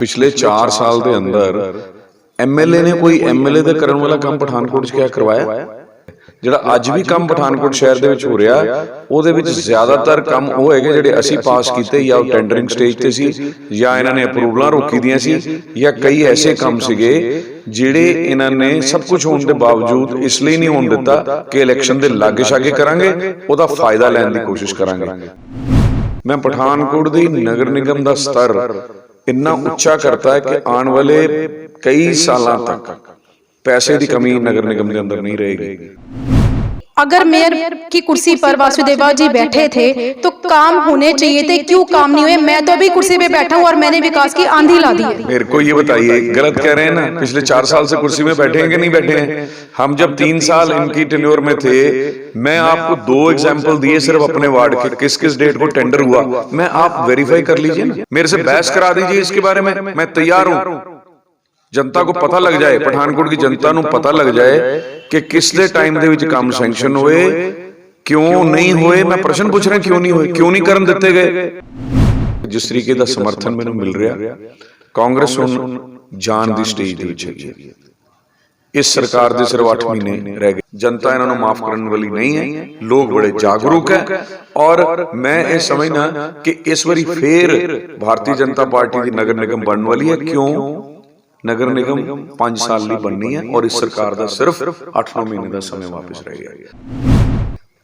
पिछले 4 साल ਦੇ ਅੰਦਰ ਐਮਐਲਏ ਨੇ ਕੋਈ ਐਮਐਲਏ ਦੇ ਕਰਨ ਵਾਲਾ ਕੰਮ ਪਠਾਨਕੋਟ 'ਚ ਕਿਆ ਕਰਵਾਇਆ? ਜਿਹੜਾ ਅੱਜ ਵੀ ਕੰਮ ਪਠਾਨਕੋਟ ਸ਼ਹਿਰ ਦੇ ਵਿੱਚ ਹੋ ਰਿਹਾ ਉਹਦੇ ਵਿੱਚ ਜ਼ਿਆਦਾਤਰ ਕੰਮ ਉਹ ਹੈਗੇ ਜਿਹੜੇ ਅਸੀਂ ਪਾਸ ਕੀਤੇ ਜਾਂ ਉਹ ਟੈਂਡਰਿੰਗ ਸਟੇਜ ਤੇ ਸੀ ਜਾਂ ਇਹਨਾਂ ਨੇ ਅਪਰੂਵਲਾਂ ਰੋਕੀ ਦੀਆਂ ਸੀ ਜਾਂ ਕਈ ਐਸੇ ਕੰਮ ਸੀਗੇ ਜਿਹੜੇ ਇਹਨਾਂ ਨੇ ਸਭ ਕੁਝ ਹੋਣ ਦੇ ਬਾਵਜੂਦ ਇਸ ਲਈ ਨਹੀਂ ਹੋਣ ਦਿੱਤਾ ਕਿ ਇਲੈਕਸ਼ਨ ਦੇ ਲਾਗੇ ਛਾਗੇ ਕਰਾਂਗੇ, ਉਹਦਾ ਫਾਇਦਾ ਲੈਣ ਦੀ ਕੋਸ਼ਿਸ਼ ਕਰਾਂਗੇ। मैं पठानकोट दी नगर निगम का स्तर इतना उच्चा करता है कि आने वाले कई सालों तक पैसे की कमी नगर निगम के अंदर नहीं रहेगी। अगर मेयर की कुर्सी पर वासुदेवा जी बैठे थे तो काम होने चाहिए थे, क्यों काम नहीं हुए? मैं तो अभी कुर्सी पे बैठा हूँ और मैंने विकास की आंधी ला दी है। मेरे को ये बताइए, गलत कह रहे हैं ना? पिछले 4 साल से कुर्सी में बैठे हैं कि नहीं बैठे हैं? हम जब 3 साल इनकी टेन्योर में थे, मैं आपको 2 एग्जाम्पल दिए सिर्फ अपने वार्ड के, किस किस डेट को टेंडर हुआ, मैं आप वेरीफाई कर लीजिए ना, मेरे से बहस करा दीजिए इसके बारे में, मैं तैयार हूं। जनता को पता लग जाए, पठानकोट की जनता को पता लग जाए कि किसले टाइम दे विच काम सैंक्शन होए, क्यों नहीं होए। मैं प्रश्न पूछ रहा क्यों नहीं होए, क्यों नहीं करन दिते गए। जिस तरीके का समर्थन मैनूं मिल रहा, कांग्रेस हुण जान दी स्टेज दे विच है। इस सरकार दे सिर्फ 8 महीने रह गए, जनता इन्हां नूं माफ करन वाली नहीं है, लोग बड़े जागरूक है और मैं ये समझना कि इस बारी फिर भारतीय जनता पार्टी की नगर निगम बनने वाली है। क्यों? नगर निगम 5 साल नहीं बननी है और इस सरकार का सिर्फ 8-9 महीने का समय वापस रह गया।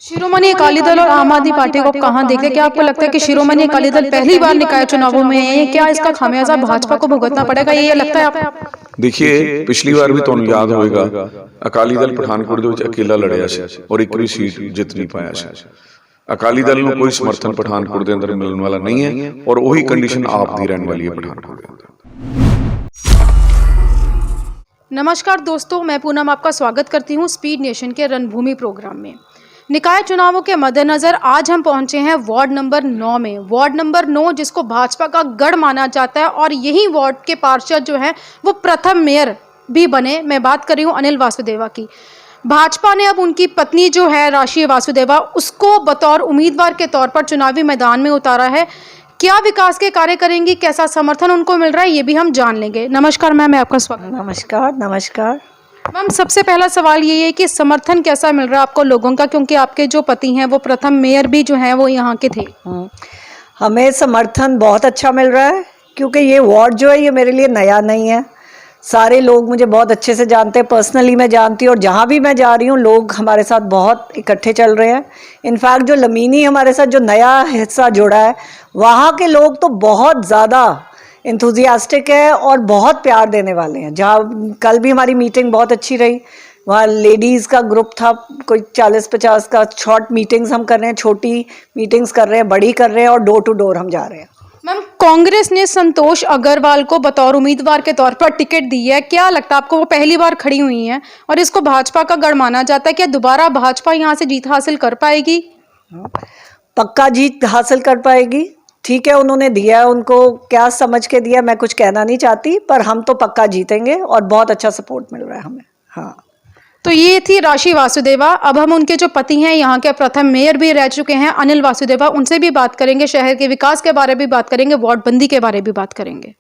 शिरोमणि अकाली दल और आम आदमी पार्टी को कहां देखते हैं? क्या आपको लगता है कि शिरोमणि अकाली दल पहली बार निकाय चुनावों में है? क्या इसका खामियाजा भाजपा को भुगतना पड़ेगा, ये लगता है आपको? देखिए, पिछली बार भी तुहानूं याद होएगा अकाली दल पठानकोट दे विच अकेला लड़िया सी और एक भी सीट जित नहीं पाया सी। अकाली दल नूं कोई समर्थन पठानकोट दे अंदर मिलने वाला नहीं है और वही कंडीशन आप दी रहने वाली है पठानकोट दे अंदर। नमस्कार दोस्तों, मैं पूनम आपका स्वागत करती हूं स्पीड नेशन के रणभूमि प्रोग्राम में। निकाय चुनावों के मद्देनज़र आज हम पहुंचे हैं वार्ड नंबर 9 में। वार्ड नंबर 9 जिसको भाजपा का गढ़ माना जाता है और यही वार्ड के पार्षद जो हैं वो प्रथम मेयर भी बने। मैं बात कर रही हूं अनिल वासुदेवा की। भाजपा ने अब उनकी पत्नी जो है राशि वासुदेवा, उसको बतौर उम्मीदवार के तौर पर चुनावी मैदान में उतारा है। क्या विकास के कार्य करेंगी, कैसा समर्थन उनको मिल रहा है, ये भी हम जान लेंगे। नमस्कार मैम, आपका स्वागत। नमस्कार। नमस्कार मैम, सबसे पहला सवाल ये है कि समर्थन कैसा मिल रहा है आपको लोगों का, क्योंकि आपके जो पति हैं वो प्रथम मेयर भी जो हैं वो यहाँ के थे। हमें समर्थन बहुत अच्छा मिल रहा है क्योंकि ये वार्ड जो है ये मेरे लिए नया नहीं है। सारे लोग मुझे बहुत अच्छे से जानते हैं, पर्सनली मैं जानती हूँ और जहाँ भी मैं जा रही हूँ लोग हमारे साथ बहुत इकट्ठे चल रहे हैं। इनफैक्ट जो लमीनी हमारे साथ जो नया हिस्सा जुड़ा है वहाँ के लोग तो बहुत ज़्यादा इंथुजियास्टिक है और बहुत प्यार देने वाले हैं। जहाँ कल भी हमारी मीटिंग बहुत अच्छी रही, वहाँ लेडीज़ का ग्रुप था, कोई 40-50 का। शॉर्ट मीटिंग्स हम कर रहे हैं, छोटी मीटिंग्स कर रहे हैं, बड़ी कर रहे हैं और डोर टू डोर हम जा रहे हैं। मैम, कांग्रेस ने संतोष अग्रवाल को बतौर उम्मीदवार के तौर पर टिकट दी है। क्या लगता है आपको, वो पहली बार खड़ी हुई हैं और इसको भाजपा का गढ़ माना जाता है, क्या दोबारा भाजपा यहाँ से जीत हासिल कर पाएगी? पक्का जीत हासिल कर पाएगी। ठीक है, उन्होंने दिया है, उनको क्या समझ के दिया मैं कुछ कहना नहीं चाहती, पर हम तो पक्का जीतेंगे और बहुत अच्छा सपोर्ट मिल रहा है हमें। हाँ, तो ये थी राशि वासुदेवा। अब हम उनके जो पति हैं, यहाँ के प्रथम मेयर भी रह चुके हैं अनिल वासुदेवा, उनसे भी बात करेंगे, शहर के विकास के बारे में भी बात करेंगे, वार्ड बंदी के बारे में भी बात करेंगे।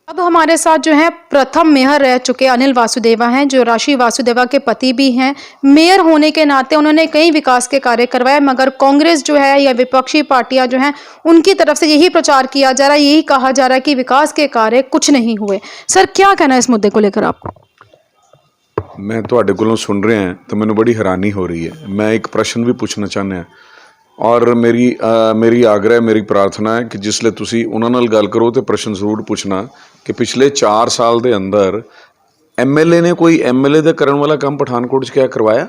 अब हमारे साथ जो है प्रथम मेयर रह चुके अनिल वासुदेवा हैं, जो राशि वासुदेवा के पति भी हैं। मेयर होने के नाते उन्होंने कई विकास के कार्य करवाए, मगर कांग्रेस जो है या विपक्षी पार्टियां जो हैं उनकी तरफ से यही प्रचार किया जा रहा है, यही कहा जा रहा है कि विकास के कार्य कुछ नहीं हुए। सर, क्या कहना है इस मुद्दे को लेकर आपको? मैं तुहाडे कोलों सुन रहा है तो मैनूं बड़ी हैरानी हो रही है। मैं एक प्रश्न भी पूछना चाहना और मेरी आग्रह, मेरी प्रार्थना है कि जिसले तुसी उन्हां नाल गल करो तो प्रश्न जरूर पूछना कि पिछले 4 साल के अंदर एमएलए ने कोई एमएलए दे करन वाला काम पठानकोट 'च क्या करवाया?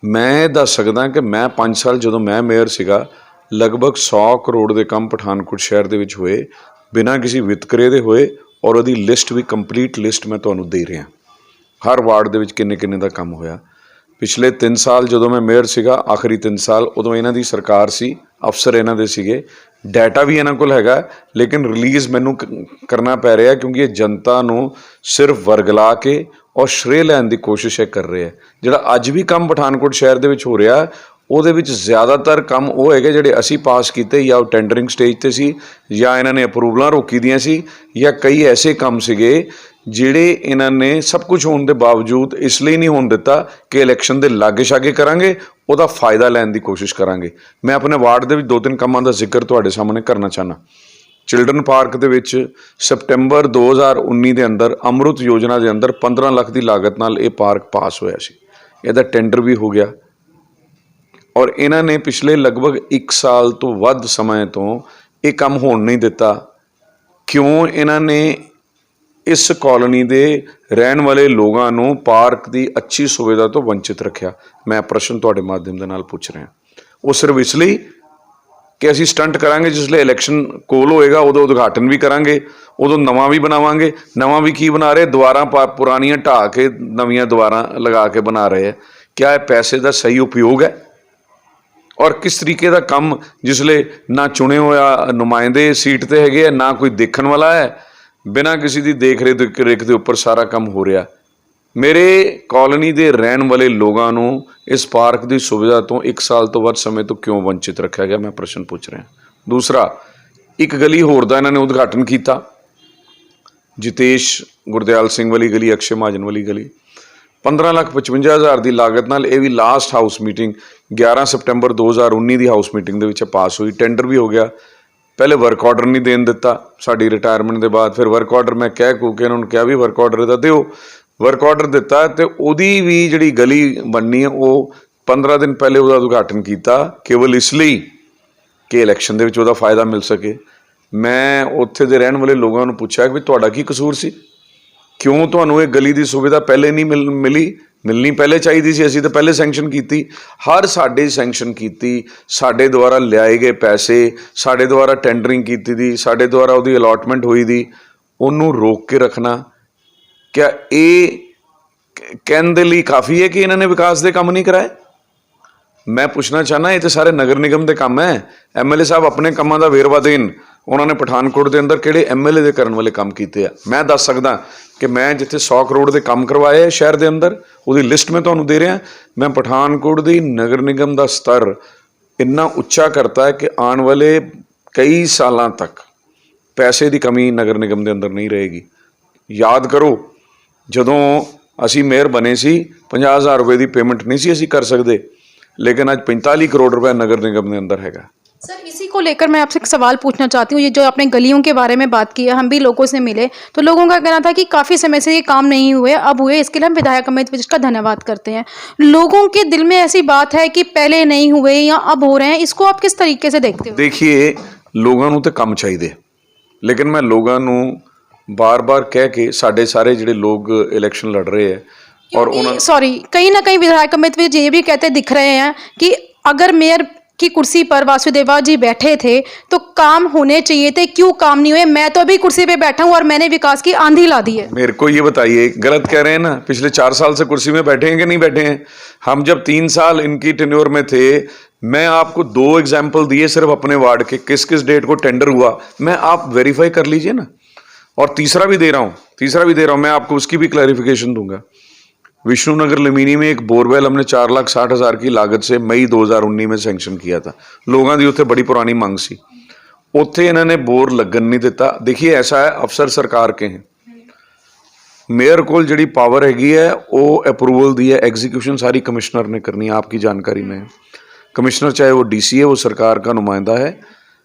मैं दस सकदा कि मैं 5 साल जदों मैं मेयर सीगा लगभग 100 करोड़ के काम पठानकोट शहर दे विच होए, बिना किसी वितकरे दे होए और उहदी लिस्ट भी कंप्लीट लिस्ट मैं तुहानूं दे रहा। हर वार्ड दे विच किन्ने दा काम होया। पिछले 3 साल जदों मैं मेयर सीगा, आखिरी 3 साल उदों इन्हां दी सरकार सी, अफसर इन्हां दे सीगे, डाटा भी इन्हां कोल हैगा, लेकिन रिलीज़ मैनूं करना पै रहा क्योंकि ये जनता नूं सिर्फ वरगला के और श्रेय लैण दी कोशिश कर रहे हैं। जिहड़ा अज भी काम पठानकोट शहर दे विच हो रहा ਉਹਦੇ ਵਿੱਚ ਜ਼ਿਆਦਾਤਰ ਕੰਮ ਉਹ ਹੈਗੇ ਜਿਹੜੇ ਅਸੀਂ ਪਾਸ ਕੀਤੇ, ਜਾਂ ਉਹ ਟੈਂਡਰਿੰਗ ਸਟੇਜ ਤੇ ਸੀ, ਜਾਂ ਇਹਨਾਂ ਨੇ ਅਪਰੂਵਲਾਂ ਰੋਕੀ ਦੀਆਂ ਸੀ, ਜਾਂ ਕਈ ਐਸੇ ਕੰਮ ਸੀਗੇ ਜਿਹੜੇ ਇਹਨਾਂ ਨੇ ਸਭ ਕੁਝ ਹੋਣ ਦੇ ਬਾਵਜੂਦ ਇਸ ਲਈ ਨਹੀਂ ਹੋਣ ਦਿੱਤਾ ਕਿ ਇਲੈਕਸ਼ਨ ਦੇ ਲਾਗੇ ਛਾਗੇ ਕਰਾਂਗੇ, ਉਹਦਾ ਫਾਇਦਾ ਲੈਣ ਦੀ ਕੋਸ਼ਿਸ਼ ਕਰਾਂਗੇ। ਮੈਂ ਆਪਣੇ ਵਾਰਡ ਦੇ ਵਿੱਚ 2-3 ਕੰਮਾਂ ਦਾ ਜ਼ਿਕਰ ਤੁਹਾਡੇ ਸਾਹਮਣੇ ਕਰਨਾ ਚਾਹੁੰਦਾ। ਚਿਲਡਰਨ ਪਾਰਕ ਦੇ ਵਿੱਚ ਸਪਟੈਂਬਰ 2019 ਦੇ ਅੰਦਰ ਅੰਮ੍ਰਿਤ ਯੋਜਨਾ ਦੇ ਅੰਦਰ 15 ਲੱਖ ਦੀ ਲਾਗਤ ਨਾਲ ਇਹ ਪਾਰਕ ਪਾਸ ਹੋਇਆ ਸੀ। ਇਹਦਾ ਟੈਂਡਰ ਵੀ ਹੋ ਗਿਆ ਔਰ ਇਹਨਾਂ ਨੇ ਪਿਛਲੇ ਲਗਭਗ 1 ਸਾਲ ਤੋਂ ਵੱਧ ਸਮੇਂ ਤੋਂ ਇਹ ਕੰਮ ਹੋਣ ਨਹੀਂ ਦਿੱਤਾ। ਕਿਉਂ? ਇਹਨਾਂ ਨੇ ਇਸ ਕਾਲੋਨੀ ਦੇ ਰਹਿਣ ਵਾਲੇ ਲੋਕਾਂ ਨੂੰ ਪਾਰਕ ਦੀ ਅੱਛੀ ਸੁਵਿਧਾ ਤੋਂ ਵੰਚਿਤ ਰੱਖਿਆ। ਮੈਂ ਪ੍ਰਸ਼ਨ ਤੁਹਾਡੇ ਮਾਧਿਅਮ ਦੇ ਨਾਲ ਪੁੱਛ ਰਿਹਾ। ਉਹ ਸਿਰਫ ਇਸ ਲਈ ਕਿ ਅਸੀਂ ਸਟੰਟ ਕਰਾਂਗੇ, ਜਿਸ ਲਈ ਇਲੈਕਸ਼ਨ ਕੋਲ ਹੋਏਗਾ ਉਦੋਂ ਉਦਘਾਟਨ ਵੀ ਕਰਾਂਗੇ, ਉਦੋਂ ਨਵਾਂ ਵੀ ਬਣਾਵਾਂਗੇ। ਨਵਾਂ ਵੀ ਕੀ ਬਣਾ ਰਹੇ? ਦੁਆਰਾ ਪੁਰਾਣੀਆਂ ਢਾਹ ਕੇ ਨਵੀਆਂ ਦੁਆਰਾ ਲਗਾ ਕੇ ਬਣਾ ਰਹੇ ਹੈ। ਕਿਆ ਇਹ ਪੈਸੇ ਦਾ ਸਹੀ ਉਪਯੋਗ ਹੈ? ਔਰ ਕਿਸ ਤਰੀਕੇ ਦਾ ਕੰਮ, ਜਿਸ ਲਈ ਨਾ ਚੁਣੇ ਹੋਇਆ ਨੁਮਾਇੰਦੇ ਸੀਟ ਤੇ ਹੈਗੇ ਆ, ਨਾ ਕੋਈ ਦੇਖਣ ਵਾਲਾ ਹੈ, ਬਿਨਾਂ ਕਿਸੇ ਦੀ ਦੇਖ ਰੇਖ ਦੇ ਉੱਪਰ ਸਾਰਾ ਕੰਮ ਹੋ ਰਿਹਾ। ਮੇਰੇ ਕਾਲੋਨੀ ਦੇ ਰਹਿਣ ਵਾਲੇ ਲੋਕਾਂ ਨੂੰ ਇਸ ਪਾਰਕ ਦੀ ਸੁਵਿਧਾ ਤੋਂ 1 ਸਾਲ ਤੋਂ ਵੱਧ ਸਮੇਂ ਤੋਂ ਕਿਉਂ ਵੰਚਿਤ ਰੱਖਿਆ ਗਿਆ? ਮੈਂ ਪ੍ਰਸ਼ਨ ਪੁੱਛ ਰਿਹਾ। ਦੂਸਰਾ, ਇੱਕ ਗਲੀ ਹੋਰ ਦਾ ਇਹਨਾਂ ਨੇ ਉਦਘਾਟਨ ਕੀਤਾ, ਜਿਤੇਸ਼ ਗੁਰਦਿਆਲ ਸਿੰਘ ਵਾਲੀ ਗਲੀ, ਅਕਸ਼ੇ ਮਹਾਜਨ ਵਾਲੀ ਗਲੀ। 15,55,000 ਦੀ ਲਾਗਤ ਨਾਲ ਇਹ ਵੀ ਲਾਸਟ ਹਾਊਸ ਮੀਟਿੰਗ 11 ਸਪਟੈਂਬਰ 2019 ਦੀ ਹਾਊਸ ਮੀਟਿੰਗ ਦੇ ਵਿੱਚ ਪਾਸ ਹੋਈ। ਟੈਂਡਰ ਵੀ ਹੋ ਗਿਆ। ਪਹਿਲੇ ਵਰਕ ਆਰਡਰ ਨਹੀਂ ਦੇਣ ਦਿੱਤਾ ਸਾਡੀ ਰਿਟਾਇਰਮੈਂਟ ਦੇ ਬਾਅਦ, ਫਿਰ ਵਰਕ ਆਰਡਰ ਮੈਂ ਕਹਿ ਕੂ ਕੇ ਉਹਨਾਂ ਨੂੰ ਕਿਹਾ ਵੀ ਵਰਕ ਆਰਡਰ ਦਾ ਦਿਓ। ਵਰਕ ਆਰਡਰ ਦਿੱਤਾ ਤੇ ਉਹਦੀ ਵੀ ਜਿਹੜੀ ਗਲੀ ਬਣਨੀ ਹੈ ਉਹ 15 ਦਿਨ ਪਹਿਲੇ ਉਹਦਾ ਉਦਘਾਟਨ ਕੀਤਾ, ਕੇਵਲ ਇਸ ਲਈ ਕਿ ਇਲੈਕਸ਼ਨ ਦੇ ਵਿੱਚ ਉਹਦਾ ਫਾਇਦਾ ਮਿਲ ਸਕੇ। ਮੈਂ ਉੱਥੇ ਦੇ ਰਹਿਣ ਵਾਲੇ ਲੋਕਾਂ ਨੂੰ ਪੁੱਛਿਆ ਕਿ ਤੁਹਾਡਾ ਕੀ ਕਸੂਰ ਸੀ? ਕਿਉਂ ਤੁਹਾਨੂੰ ਇਹ ਗਲੀ ਦੀ ਸੁਵਿਧਾ ਪਹਿਲੇ ਨਹੀਂ ਮਿਲਣੀ ਪਹਿਲੇ ਚਾਹੀਦੀ ਸੀ? ਅਸੀਂ ਤਾਂ ਪਹਿਲੇ ਸੈਂਕਸ਼ਨ ਕੀਤੀ, ਹਰ ਸਾਡੇ ਸੈਂਕਸ਼ਨ ਕੀਤੀ, ਸਾਡੇ ਦੁਆਰਾ ਲਿਆਏ ਗਏ ਪੈਸੇ, ਸਾਡੇ ਦੁਆਰਾ ਟੈਂਡਰਿੰਗ ਕੀਤੀ ਦੀ, ਸਾਡੇ ਦੁਆਰਾ ਉਹਦੀ ਅਲਾਟਮੈਂਟ ਹੋਈ ਦੀ, ਉਹਨੂੰ ਰੋਕ ਕੇ ਰੱਖਣਾ ਕਿਆ ਇਹ ਕਹਿਣ ਦੇ ਲਈ ਕਾਫੀ ਹੈ ਕਿ ਇਹਨਾਂ ਨੇ ਵਿਕਾਸ ਦੇ ਕੰਮ ਨਹੀਂ ਕਰਾਏ? ਮੈਂ ਪੁੱਛਣਾ ਚਾਹੁੰਦਾ, ਇਹ ਤਾਂ ਸਾਰੇ ਨਗਰ ਨਿਗਮ ਦੇ ਕੰਮ ਹੈ। ਐਮਐਲਏ ਸਾਹਿਬ ਆਪਣੇ ਕੰਮਾਂ ਦਾ ਵੇਰਵਾ ਦੇਣ। ਉਹਨਾਂ ਨੇ ਪਠਾਨਕੋਟ ਦੇ ਅੰਦਰ ਕਿਹੜੇ ਐਮਐਲਏ ਦੇ ਕਰਨ ਵਾਲੇ ਕੰਮ ਕੀਤੇ ਆ? ਮੈਂ ਦੱਸ ਸਕਦਾ ਕਿ ਮੈਂ ਜਿੱਥੇ 100 ਕਰੋੜ ਦੇ ਕੰਮ ਕਰਵਾਏ ਆ ਸ਼ਹਿਰ ਦੇ ਅੰਦਰ, ਉਹਦੀ ਲਿਸਟ ਮੈਂ ਤੁਹਾਨੂੰ ਦੇ ਰਿਹਾ। ਮੈਂ ਪਠਾਨਕੋਟ ਦੀ ਨਗਰ ਨਿਗਮ ਦਾ ਸਤਰ ਇੰਨਾ ਉੱਚਾ ਕਰਤਾ ਹੈ ਕਿ ਆਉਣ ਵਾਲੇ ਕਈ ਸਾਲਾਂ ਤੱਕ ਪੈਸੇ ਦੀ ਕਮੀ ਨਗਰ ਨਿਗਮ ਦੇ ਅੰਦਰ ਨਹੀਂ ਰਹੇਗੀ। ਯਾਦ ਕਰੋ, ਜਦੋਂ ਅਸੀਂ ਮੇਅਰ ਬਣੇ ਸੀ 50,000 ਰੁਪਏ ਦੀ ਪੇਮੈਂਟ नहीं सी ਅਸੀਂ कर सकते, लेकिन आज 45 करोड़ रुपए नगर निगम के अंदर हैगा। सर, इसी को लेकर मैं आपसे एक सवाल पूछना चाहती हूँ। ये जो आपने गलियों के बारे में बात की है, हम भी लोगों से मिले तो लोगों का कहना था कि काफ़ी समय से ये काम नहीं हुए, अब हुए। इसके लिए हम विधायक अमित विज का धन्यवाद करते हैं। लोगों के दिल में ऐसी बात है कि पहले नहीं हुए या अब हो रहे हैं, इसको आप किस तरीके से देखते हो? देखिए, लोगों को तो काम चाहिए, लेकिन मैं लोगों को बार-बार कह के साढ़े सारे जिहड़े लोग इलेक्शन लड़ रहे हैं और सॉरी, कहीं ना कहीं विधायक अमित विज ये भी कहते दिख रहे हैं कि अगर मेयर की कुर्सी पर वासुदेवा जी बैठे थे तो काम होने चाहिए थे, क्यों काम नहीं हुए? मैं तो अभी कुर्सी पे बैठा हूँ और मैंने विकास की आंधी ला दी है। मेरे को ये बताइए, गलत कह रहे हैं ना? पिछले 4 साल से कुर्सी में बैठे हैं कि नहीं बैठे हैं? हम जब 3 साल इनकी टेन्योर में थे, मैं आपको 2 एग्जाम्पल दिए सिर्फ अपने वार्ड के, किस किस डेट को टेंडर हुआ, मैं आप वेरीफाई कर लीजिए ना। और तीसरा भी दे रहा हूँ मैं आपको, उसकी भी क्लैरिफिकेशन दूंगा। विष्णुनगर लमीनी में एक बोरवेल हमने 4,60,000 की लागत से मई 2019 में सैंक्शन किया था। लोगों की उत्थे बड़ी पुरानी मांग सी, उत्थे इन्होंने बोर लगन नहीं दिता। देखिए, ऐसा है, अफसर सरकार के हैं, मेयर को जिहड़ी पावर हैगी है वो अप्रूवल दी है, एग्जीक्यूशन सारी कमिश्नर ने करनी है। आपकी जानकारी में कमिश्नर चाहे वो डीसी है, वो सरकार का नुमाइंदा है।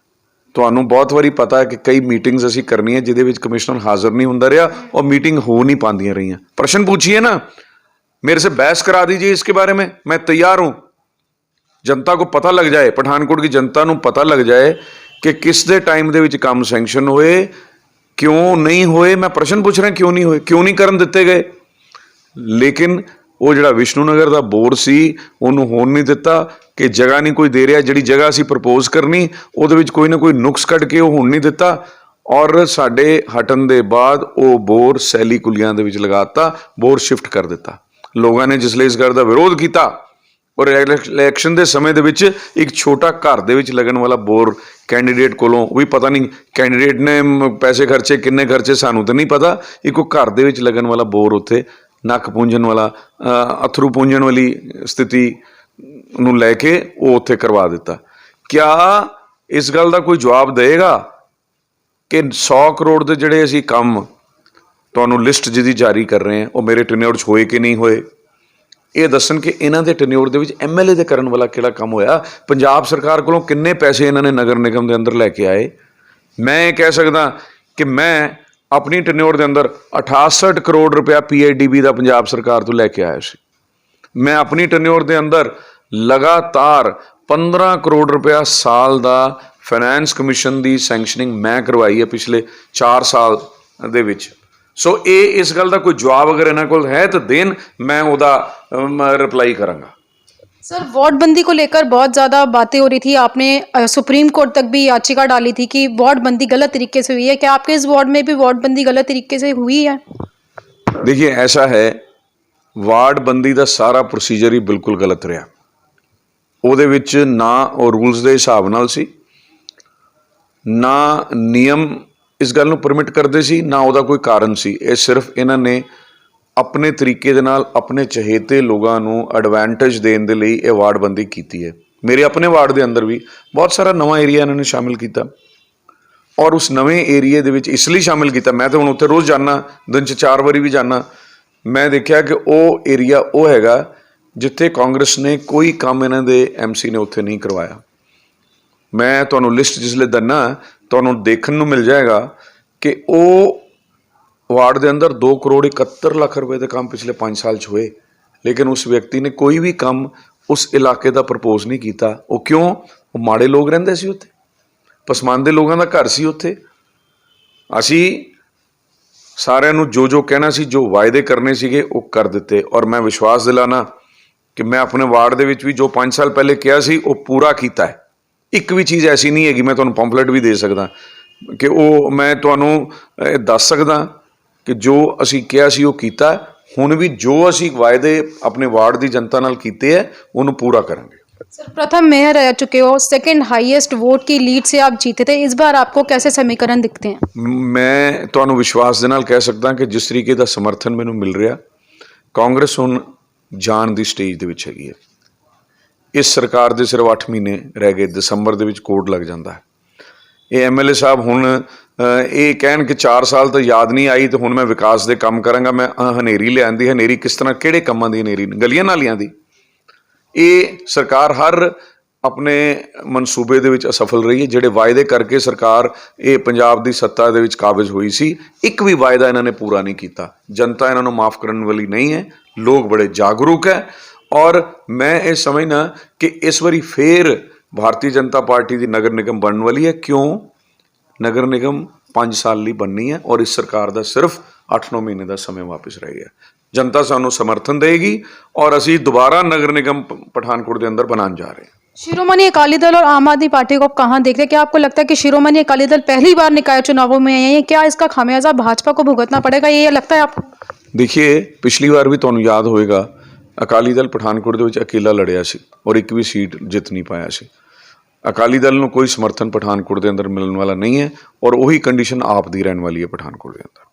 ਤੁਹਾਨੂੰ ਬਹੁਤ ਵਾਰੀ ਪਤਾ है कि कई मीटिंग्स ਅਸੀਂ ਕਰਨੀ ਹੈ ਜਿਹਦੇ ਵਿੱਚ कमिश्नर हाजिर नहीं ਹੁੰਦਾ ਰਿਹਾ और मीटिंग हो नहीं पांदियां रहियां। प्रश्न पूछिए ना, मेरे से बहस करा दीजिए इसके बारे में, मैं तैयार हूं। जनता को पता लग जाए, पठानकोट की जनता को पता लग जाए कि किस दे टाइम दे विच काम सैंक्शन होए, क्यों नहीं होए। मैं प्रश्न पूछ रहा क्यों नहीं होए, क्यों नहीं करन दिते गए। लेकिन वो जिहड़ा विष्णुनगर दा बोर्ड सी उन्होंने होण नहीं दिता कि जगह नहीं कोई दे रहा, जिहड़ी जगह असीं प्रपोज करनी उहदे विच कोई ना कोई नुक्स कढ के होण नहीं दिता। और साडे हटन दे बाद वो बोर सैली कुलियां दे विच लगाता, बोर शिफ्ट कर दिता। लोगों ने जिसले इस गल दा विरोध किया और इलैक्शन के समय दे विच एक छोटा घर दे विच लगन वाला बोर कैंडीडेट कोलों, भी पता नहीं कैंडीडेट ने पैसे खर्चे किन्ने खर्चे सानू तो नहीं पता, एक घर दे विच लगन वाला बोर उत्थे नक पूंजन वाला, अथरू पूंजन वाली स्थिति ਨੂੰ ਲੈ ਕੇ ਉਹ ਉੱਥੇ ਕਰਵਾ ਦਿੱਤਾ। क्या इस गल का कोई जवाब देगा कि 100 करोड़ के ਜਿਹੜੇ ਅਸੀਂ ਕੰਮ ਤੁਹਾਨੂੰ ਲਿਸਟ ਜਿਹਦੀ ਜਾਰੀ ਕਰ ਰਹੇ ਹਾਂ ਉਹ ਮੇਰੇ ਟੈਨਿਓਰ 'ਚ ਹੋਏ ਕਿ ਨਹੀਂ ਹੋਏ? ਇਹ ਦੱਸਣ ਕਿ ਇਹਨਾਂ ਦੇ ਟੈਨਿਓਰ ਦੇ ਵਿੱਚ ਐਮਐਲਏ ਦੇ ਕਰਨ ਵਾਲਾ ਕਿਹੜਾ ਕੰਮ ਹੋਇਆ? ਪੰਜਾਬ ਸਰਕਾਰ ਕੋਲੋਂ ਕਿੰਨੇ ਪੈਸੇ ਇਹਨਾਂ ਨੇ ਨਗਰ ਨਿਗਮ ਦੇ ਅੰਦਰ ਲੈ ਕੇ ਆਏ? ਮੈਂ ਇਹ ਕਹਿ ਸਕਦਾ ਕਿ ਮੈਂ ਆਪਣੀ ਟੈਨਿਓਰ ਦੇ ਅੰਦਰ 68 ਕਰੋੜ ਰੁਪਇਆ ਪੀਆਈਡੀਬੀ ਦਾ ਪੰਜਾਬ ਸਰਕਾਰ ਤੋਂ ਲੈ ਕੇ ਆਇਆ ਸੀ। ਮੈਂ ਆਪਣੀ ਟੈਨਿਓਰ ਦੇ ਅੰਦਰ ਲਗਾਤਾਰ 15 ਕਰੋੜ ਰੁਪਇਆ ਸਾਲ ਦਾ ਫਾਈਨੈਂਸ ਕਮਿਸ਼ਨ ਦੀ ਸੈਂਕਸ਼ਨਿੰਗ ਮੈਂ ਕਰਵਾਈ ਹੈ ਪਿਛਲੇ 4 ਸਾਲ ਦੇ ਵਿੱਚ। सो इस गल का कोई जवाब अगर इन्होंने को है तो देन, मैं उदा रिप्लाई करांगा। सर, वार्डबंदी को लेकर बहुत ज़्यादा बातें हो रही थी, आपने सुप्रीम कोर्ट तक भी याचिका डाली थी कि वार्डबंदी गलत तरीके से हुई है। क्या आपके इस वार्ड में भी वार्डबंदी गलत तरीके से हुई है? देखिए, ऐसा है, वार्डबंदी का सारा प्रोसीजर ही बिल्कुल गलत रहा। ਉਹਦੇ ਵਿੱਚ ਨਾ ਉਹ ਰੂਲਸ ਦੇ ਹਿਸਾਬ ਨਾਲ ਸੀ, ਨਾ ਨਿਯਮ ਇਸ ਗੱਲ ਨੂੰ ਪਰਮਿਟ ਕਰਦੇ ਸੀ, ਨਾ ਉਹਦਾ ਕੋਈ ਕਾਰਨ ਸੀ। ਇਹ ਸਿਰਫ ਇਹਨਾਂ ਨੇ ਆਪਣੇ ਤਰੀਕੇ ਦੇ ਨਾਲ ਆਪਣੇ ਚਹੇਤੇ ਲੋਕਾਂ ਨੂੰ ਐਡਵਾਂਟੇਜ ਦੇਣ ਦੇ ਲਈ ਇਹ ਵਾਰਡਬੰਦੀ ਕੀਤੀ ਹੈ। ਮੇਰੇ ਆਪਣੇ ਵਾਰਡ ਦੇ ਅੰਦਰ ਵੀ ਬਹੁਤ ਸਾਰਾ ਨਵਾਂ ਏਰੀਆ ਇਹਨਾਂ ਨੇ ਸ਼ਾਮਿਲ ਕੀਤਾ, ਔਰ ਉਸ ਨਵੇਂ ਏਰੀਏ ਦੇ ਵਿੱਚ ਇਸ ਲਈ ਸ਼ਾਮਿਲ ਕੀਤਾ, ਮੈਂ ਤਾਂ ਹੁਣ ਉੱਥੇ ਰੋਜ਼ ਜਾਂਦਾ, ਦਿਨ 'ਚ 4 ਵਾਰੀ ਵੀ ਜਾਂਦਾ। ਮੈਂ ਦੇਖਿਆ ਕਿ ਉਹ ਏਰੀਆ ਉਹ ਹੈਗਾ ਜਿੱਥੇ ਕਾਂਗਰਸ ਨੇ ਕੋਈ ਕੰਮ ਇਹਨਾਂ ਦੇ ਐਮਸੀ ਨੇ ਉੱਥੇ ਨਹੀਂ ਕਰਵਾਇਆ। ਮੈਂ ਤੁਹਾਨੂੰ ਲਿਸਟ ਜਿਸਲੇ ਦਿੰਦਾ ਤੁਹਾਨੂੰ ਦੇਖਣ ਨੂੰ ਮਿਲ ਜਾਏਗਾ ਕਿ ਉਹ ਵਾਰਡ ਦੇ ਅੰਦਰ 2 ਕਰੋੜ 71 ਲੱਖ ਰੁਪਏ ਦੇ ਕੰਮ ਪਿਛਲੇ 5 ਸਾਲ 'ਚ ਹੋਏ, ਲੇਕਿਨ ਉਸ ਵਿਅਕਤੀ ਨੇ ਕੋਈ ਵੀ ਕੰਮ ਉਸ ਇਲਾਕੇ ਦਾ ਪ੍ਰਪੋਜ਼ ਨਹੀਂ ਕੀਤਾ। ਉਹ ਕਿਉਂ? ਉਹ ਮਾੜੇ ਲੋਕ ਰਹਿੰਦੇ ਸੀ ਉੱਥੇ, ਪਸਮਾਨਦੇ ਲੋਕਾਂ ਦਾ ਘਰ ਸੀ ਉੱਥੇ। ਅਸੀਂ ਸਾਰਿਆਂ ਨੂੰ ਜੋ ਕਹਿਣਾ ਸੀ, ਜੋ ਵਾਅਦੇ ਕਰਨੇ ਸੀਗੇ ਉਹ ਕਰ ਦਿੱਤੇ, ਔਰ ਮੈਂ ਵਿਸ਼ਵਾਸ ਦਿਲਾਣਾ ਕਿ ਮੈਂ ਆਪਣੇ ਵਾਰਡ ਦੇ ਵਿੱਚ ਵੀ ਜੋ 5 ਸਾਲ ਪਹਿਲੇ ਕਿਹਾ ਸੀ ਉਹ ਪੂਰਾ ਕੀਤਾ ਹੈ। ਇੱਕ ਵੀ ਚੀਜ਼ ਐਸੀ ਨਹੀਂ ਹੈਗੀ, ਮੈਂ ਤੁਹਾਨੂੰ ਪੰਫਲੇਟ ਵੀ ਦੇ ਸਕਦਾ ਕਿ ਉਹ ਮੈਂ ਤੁਹਾਨੂੰ ਦੱਸ ਸਕਦਾ ਕਿ ਜੋ ਅਸੀਂ ਕਿਹਾ ਸੀ ਉਹ ਕੀਤਾ। ਹੁਣ ਵੀ ਜੋ ਅਸੀਂ ਵਾਅਦੇ ਆਪਣੇ ਵਾਰਡ ਦੀ ਜਨਤਾ ਨਾਲ ਕੀਤੇ ਹੈ ਉਹਨੂੰ पूरा करेंगे। सर, प्रथम मेयर रह चुके हो, सेकंड हाईएस्ट वोट की लीड से आप जीते थे, इस बार आपको कैसे समीकरण दिखते हैं? मैं ਤੁਹਾਨੂੰ ਵਿਸ਼ਵਾਸ ਦੇ ਨਾਲ ਕਹਿ ਸਕਦਾ ਕਿ ਜਿਸ ਤਰੀਕੇ ਦਾ ਸਮਰਥਨ ਮੈਨੂੰ ਮਿਲ ਰਿਹਾ, ਕਾਂਗਰਸ ਹੁਣ ਜਾਣ ਦੀ ਸਟੇਜ ਦੇ ਵਿੱਚ ਹੈਗੀ ਹੈ। ਇਸ ਸਰਕਾਰ ਦੇ ਸਿਰਫ 8 ਮਹੀਨੇ ਰਹਿ ਗਏ, ਦਸੰਬਰ ਦੇ ਵਿੱਚ ਕੋਡ ਲੱਗ ਜਾਂਦਾ ਹੈ। ਇਹ ਐਮਐਲਏ ਸਾਹਿਬ ਹੁਣ ਇਹ ਕਹਿਣ ਕਿ 4 ਸਾਲ ਤੋਂ ਯਾਦ ਨਹੀਂ ਆਈ ਤੇ ਹੁਣ ਮੈਂ ਵਿਕਾਸ ਦੇ ਕੰਮ ਕਰਾਂਗਾ। ਮੈਂ ਹਨੇਰੀ ਲਿਆਂਦੀ, ਹਨੇਰੀ ਕਿਸ ਤਰ੍ਹਾਂ, ਕਿਹੜੇ ਕੰਮਾਂ ਦੀ ਹਨੇਰੀ? ਗਲੀਆਂ ਨਾਲੀਆਂ ਦੀ। ਇਹ ਸਰਕਾਰ ਹਰ ਆਪਣੇ ਮਨਸੂਬੇ ਦੇ ਵਿੱਚ ਅਸਫਲ ਰਹੀ ਹੈ। ਜਿਹੜੇ ਵਾਅਦੇ ਕਰਕੇ ਸਰਕਾਰ ਇਹ ਪੰਜਾਬ ਦੀ ਸੱਤਾ ਦੇ ਵਿੱਚ ਕਾਬਜ਼ ਹੋਈ ਸੀ, ਇੱਕ ਵੀ ਵਾਅਦਾ ਇਹਨਾਂ ਨੇ ਪੂਰਾ ਨਹੀਂ ਕੀਤਾ। ਜਨਤਾ ਇਹਨਾਂ ਨੂੰ ਮਾਫ ਕਰਨ ਵਾਲੀ ਨਹੀਂ ਹੈ, ਲੋਕ ਬੜੇ ਜਾਗਰੂਕ ਹੈ, ਔਰ ਮੈਂ ਇਹ ਸਮਝਦਾ ਕਿ ਇਸ ਵਾਰੀ ਫੇਰ ਭਾਰਤੀ ਜਨਤਾ ਪਾਰਟੀ ਦੀ ਨਗਰ ਨਿਗਮ ਬਣਨ ਵਾਲੀ ਹੈ। ਕਿਉਂ? ਨਗਰ ਨਿਗਮ 5 ਸਾਲ ਲਈ ਬਣਨੀ ਹੈ, ਔਰ ਇਸ ਸਰਕਾਰ ਦਾ ਸਿਰਫ 8-9 ਮਹੀਨੇ ਦਾ समय ਵਾਪਸ ਰਹਿ ਗਿਆ। जनता सानू समर्थन देगी और असी दोबारा नगर निगम पठानकोट के अंदर बनाने जा रहे हैं। शिरोमणि अकाली दल और आम आदमी पार्टी को कहाँ देखते हैं? क्या आपको लगता है कि शिरोमणि अकाली दल पहली बार निकाय चुनावों में आए हैं? क्या इसका खामियाजा भाजपा को भुगतना पड़ेगा, ये लगता है आपको? देखिए, पिछली बार भी तुहानू याद होएगा अकाली दल पठानकोट दे विच अकेला लड़िया सी और एक भी सीट जित नहीं पाया सी। अकाली दल नूं कोई समर्थन पठानकोट के अंदर मिलने वाला नहीं है और वही कंडीशन आप दी रहने वाली है पठानकोट के अंदर।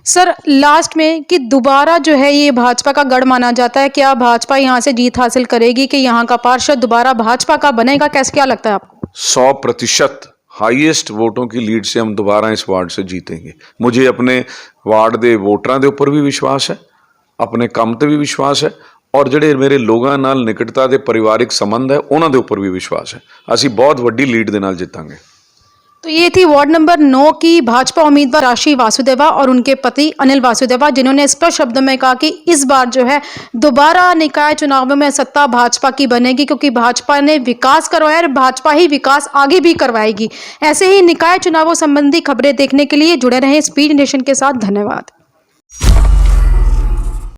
सर, लास्ट में कि दोबारा जो है ये भाजपा का गढ़ माना जाता है, क्या भाजपा यहाँ से जीत हासिल करेगी कि यहाँ का पार्षद दोबारा भाजपा का बनेगा? कैसे, क्या लगता है आपको? 100% हाईएस्ट वोटों की लीड से हम दोबारा इस वार्ड से जीतेंगे। मुझे अपने वार्ड के वोटरां दे उपर भी विश्वास है, अपने काम ते भी विश्वास है, और ਜਿਹੜੇ ਮੇਰੇ ਲੋਕਾਂ ਨਾਲ ਨਿਕਟਤਾ ਦੇ ਪਰਿਵਾਰਿਕ ਸੰਬੰਧ ਹੈ ਉਹਨਾਂ ਦੇ ਉੱਪਰ ਵੀ ਵਿਸ਼ਵਾਸ ਹੈ। ਅਸੀਂ ਬਹੁਤ ਵੱਡੀ ਲੀਡ ਦੇ ਨਾਲ ਜਿੱਤਾਂਗੇ। तो ये थी वार्ड नंबर 9 की भाजपा उम्मीदवार राशि वासुदेवा और उनके पति अनिल वासुदेवा, जिन्होंने स्पष्ट शब्दों में कहा कि इस बार जो है दोबारा निकाय चुनावों में सत्ता भाजपा की बनेगी, क्योंकि भाजपा ने विकास करवाया और भाजपा ही विकास आगे भी करवाएगी। ऐसे ही निकाय चुनावों संबंधी खबरें देखने के लिए जुड़े रहें स्पीड नेशन के साथ। धन्यवाद।